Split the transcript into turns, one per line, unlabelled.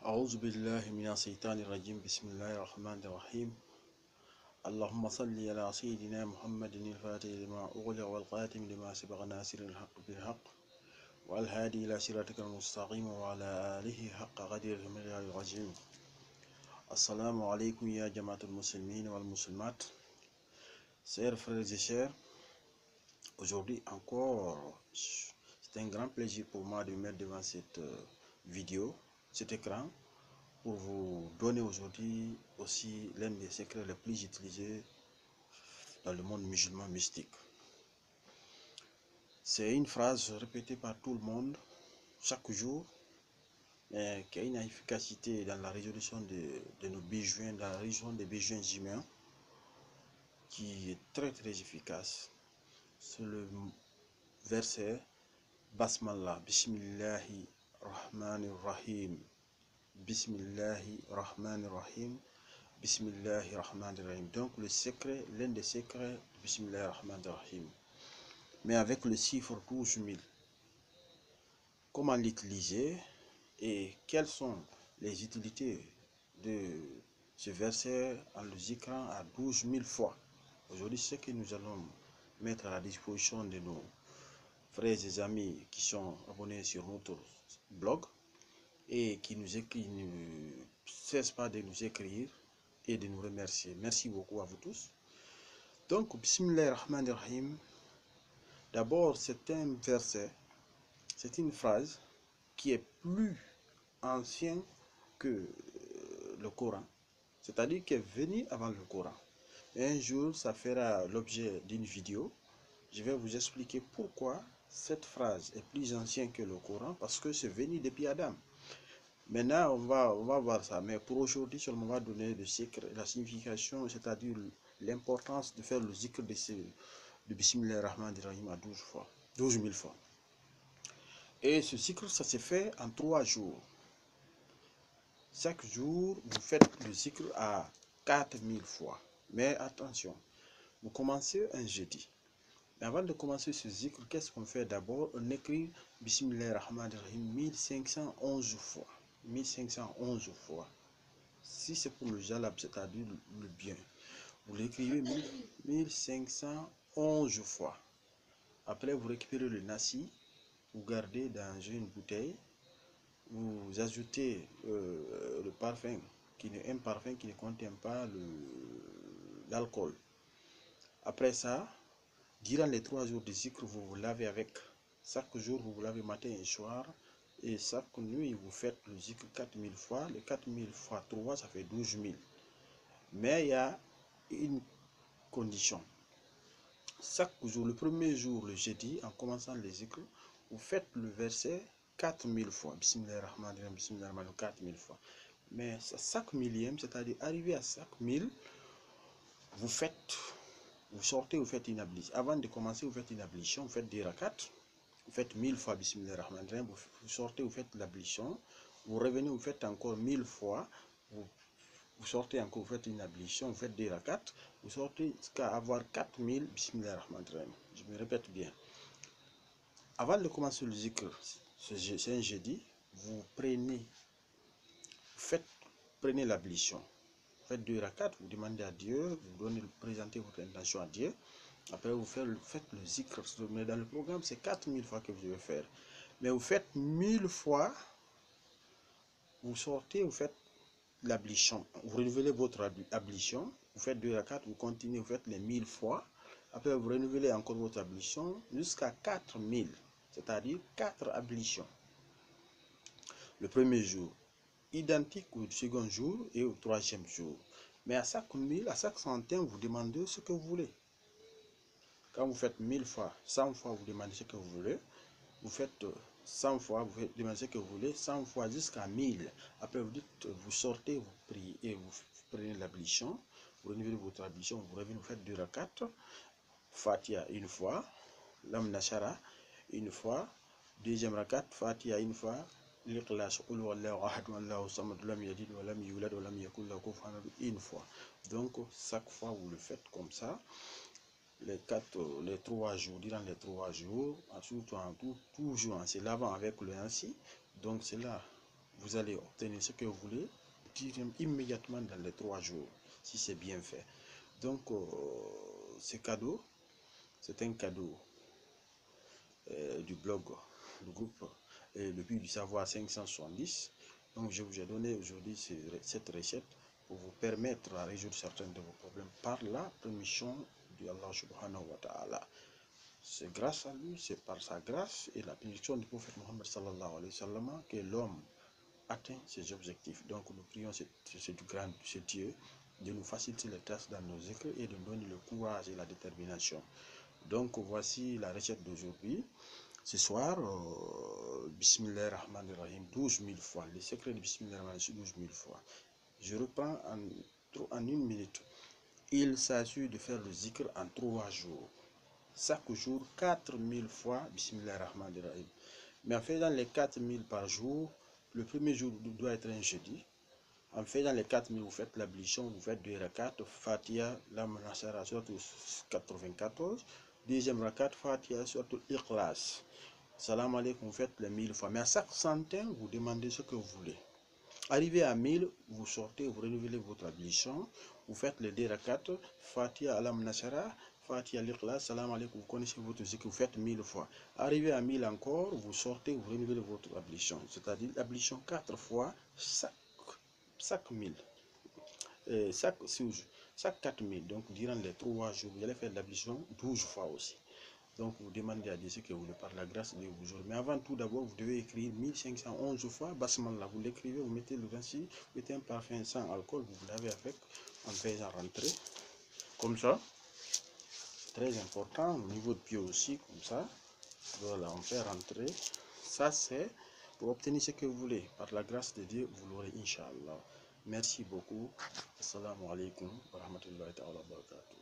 أعوذ بالله من الشيطان الرجيم بسم الله الرحمن الرحيم اللهم صل على سيدنا محمد الفاتح لما أغلق والقاتم لما سبق ناصر الحق بالحق والهادي إلى صراطك المستقيم وعلى آله حق قدره العظيم. السلام عليكم يا جماعة المسلمين والمسلمات, chers frères et sœurs. Aujourd'hui encore, c'est un grand plaisir pour moi de mettre devant cette vidéo, cet écran, pour vous donner aujourd'hui aussi l'un des secrets les plus utilisés dans le monde musulman mystique. C'est une phrase répétée par tout le monde chaque jour, mais qui a une efficacité dans la résolution de nos besoins, dans la résolution des besoins humains, qui est très efficace. C'est le verset Basmallah, Bismillahi Rahmanir Rahim, Bismillahi Rahmanir Rahim, Bismillahi Rahmanir Rahim. Donc le secret, l'un des secrets, Bismillahi Rahmanir Rahim, mais avec le chiffre 12 000. Comment l'utiliser et quelles sont les utilités de ce verset en le zikrant à 12 000 fois. Aujourd'hui, c'est ce que nous allons mettre à la disposition de nos frères et amis qui sont abonnés sur notre blog et qui ne cessent pas de nous écrire et de nous remercier. Merci beaucoup à vous tous. Donc, Bismillahirrahmanirrahim. D'abord, c'est un verset, c'est une phrase qui est plus ancienne que le Coran, c'est-à-dire qui est venue avant le Coran. Et un jour, ça fera l'objet d'une vidéo. Je vais vous expliquer pourquoi cette phrase est plus ancienne que le Coran, parce que c'est venu depuis Adam. Maintenant, on va voir ça, mais pour aujourd'hui, seulement on va donner le secret, la signification, c'est-à-dire l'importance de faire le zikr de Bismillahirrahmanirrahim à 12 000 fois. Et ce zikr, ça se fait en 3 jours. Chaque jour, vous faites le zikr à 4000 fois. Mais attention, vous commencez un jeudi. Mais avant de commencer ce zikr, qu'est-ce qu'on fait d'abord? On écrit Bismillahirrahmanirrahim 1511 fois. 1511 fois. Si c'est pour le jalab, c'est-à-dire le bien, vous l'écrivez 1511 fois. Après, vous récupérez le nasi, vous gardez dans une bouteille, vous ajoutez le parfum, un parfum qui ne contient pas l'alcool. Après ça, durant les 3 jours de zikr, vous vous lavez avec. Chaque jour, vous vous lavez matin et soir. Et chaque nuit, vous faites le zikr 4000 fois. Les 4000 fois 3, ça fait 12 000. Mais il y a une condition. Chaque jour, le premier jour, le jeudi, en commençant le zikr, vous faites le verset 4000 fois. Bismillahirrahmanirrahim, Bismillahirrahmanirrahim, 4000 fois. Mais chaque millième, c'est-à-dire arrivé à chaque 1000, vous sortez, vous faites une ablution. Avant de commencer, vous faites une ablution, vous faites des rakats. Vous faites 1000 fois Bismillahirrahmanirrahim, vous sortez, vous faites l'ablution, vous revenez, vous faites encore 1000 fois, vous sortez encore, vous faites une ablution, vous faites des rakats, vous sortez jusqu'à avoir 4000 Bismillahirrahmanirrahim. Je me répète bien. Avant de commencer le zikr, c'est un jeudi, vous prenez l'ablution, vous faites 2 rakats, vous demandez à Dieu, vous présentez votre intention à Dieu. Après, vous faites le zikr. Mais dans le programme, c'est 4000 fois que vous devez faire. Mais vous faites 1000 fois, vous sortez, vous faites l'ablution. Vous renouvelez votre ablution, vous faites 2 rakats, vous continuez, vous faites les 1000 fois. Après, vous renouvelez encore votre ablution jusqu'à 4000, c'est-à-dire 4 ablutions. Le premier jour, identique au second jour et au troisième jour. Mais à chaque 1000, à chaque centaine, vous demandez ce que vous voulez. Quand vous faites 1000 fois, 100 fois, vous demandez ce que vous voulez. Vous faites 100 fois, vous demandez ce que vous voulez, 100 fois jusqu'à 1000. Après, vous sortez, vous priez et vous prenez l'ablution. Vous renouvelez votre ablution, vous revenez, vous faites 2 rakats. Fatiha une fois, Lam Nashara une fois, deuxième rakat, Fatiha une fois, l'Ikhlas, Qul Huwallahu Ahad, Allahu Samad, Lam Yalid wa lam yulad wa lam yakul lahu kufuwan ahad une fois. Donc, chaque fois, vous le faites comme ça. Les 3 jours, durant les 3 jours, surtout toujours en se lavant avec le nasi. Donc c'est là, vous allez obtenir ce que vous voulez immédiatement dans les 3 jours, si c'est bien fait. Donc, ce cadeau, c'est un cadeau du blog, du groupe Le But du Savoir 570. Donc, je vous ai donné aujourd'hui cette recette pour vous permettre à résoudre certains de vos problèmes par la permission de Allah subhanahu wa ta'ala. C'est grâce à lui, c'est par sa grâce et la bénédiction du prophète Mohammed sallallahu alayhi wa sallam que l'homme atteint ses objectifs. Donc nous prions ce Dieu de nous faciliter les tâches dans nos écrits et de nous donner le courage et la détermination. Donc voici la recette d'aujourd'hui. Ce soir, Bismillah ar-Rahman ar-Rahim 12 000 fois. Le secret de Bismillah ar-Rahman 12 000 fois. Je reprends en 1 minute. Il s'agit de faire le zikr en 3 jours. Chaque jour, 4000 fois Bismillah ar-Rahman ar-Rahim. Mais en faisant les 4000 par jour, le premier jour doit être un jeudi. En faisant les 4000, vous faites l'ablution, vous faites 2 rakats, Fatiha, Lam Nasara, surtout 94. Deuxième rakat, Fatiha, surtout Ikhlas. Salam alaikum, vous faites les 1000 fois. Mais à chaque centaine, vous demandez ce que vous voulez. Arrivé à 1000, vous sortez, vous renouvelez votre ablution, vous faites les 2 rakats, Fatiha, Lam Nasara, Fatiha, l'Ikhlas, salam alaikum, vous connaissez votre zikr, vous faites 1000 fois. Arrivé à 1000 encore, vous sortez, vous renouvelez votre ablution. C'est-à-dire l'ablution 4 fois chaque 1000. Chaque 4000. Donc, durant les 3 jours, vous allez faire l'ablution 12 fois aussi. Donc, vous demandez à Dieu ce que vous voulez par la grâce de Dieu. Mais avant tout, d'abord, vous devez écrire 1511 fois. Basmala, vous l'écrivez, vous mettez le ranci, vous mettez un parfum sans alcool, vous l'avez avec, en faisant rentrer. Comme ça. Très important, au niveau de pied aussi, comme ça. Voilà, on fait rentrer. Ça, c'est pour obtenir ce que vous voulez. Par la grâce de Dieu, vous l'aurez, Inch'Allah. Merci beaucoup. Assalamu alaikum wa rahmatullahi wa barakatuh.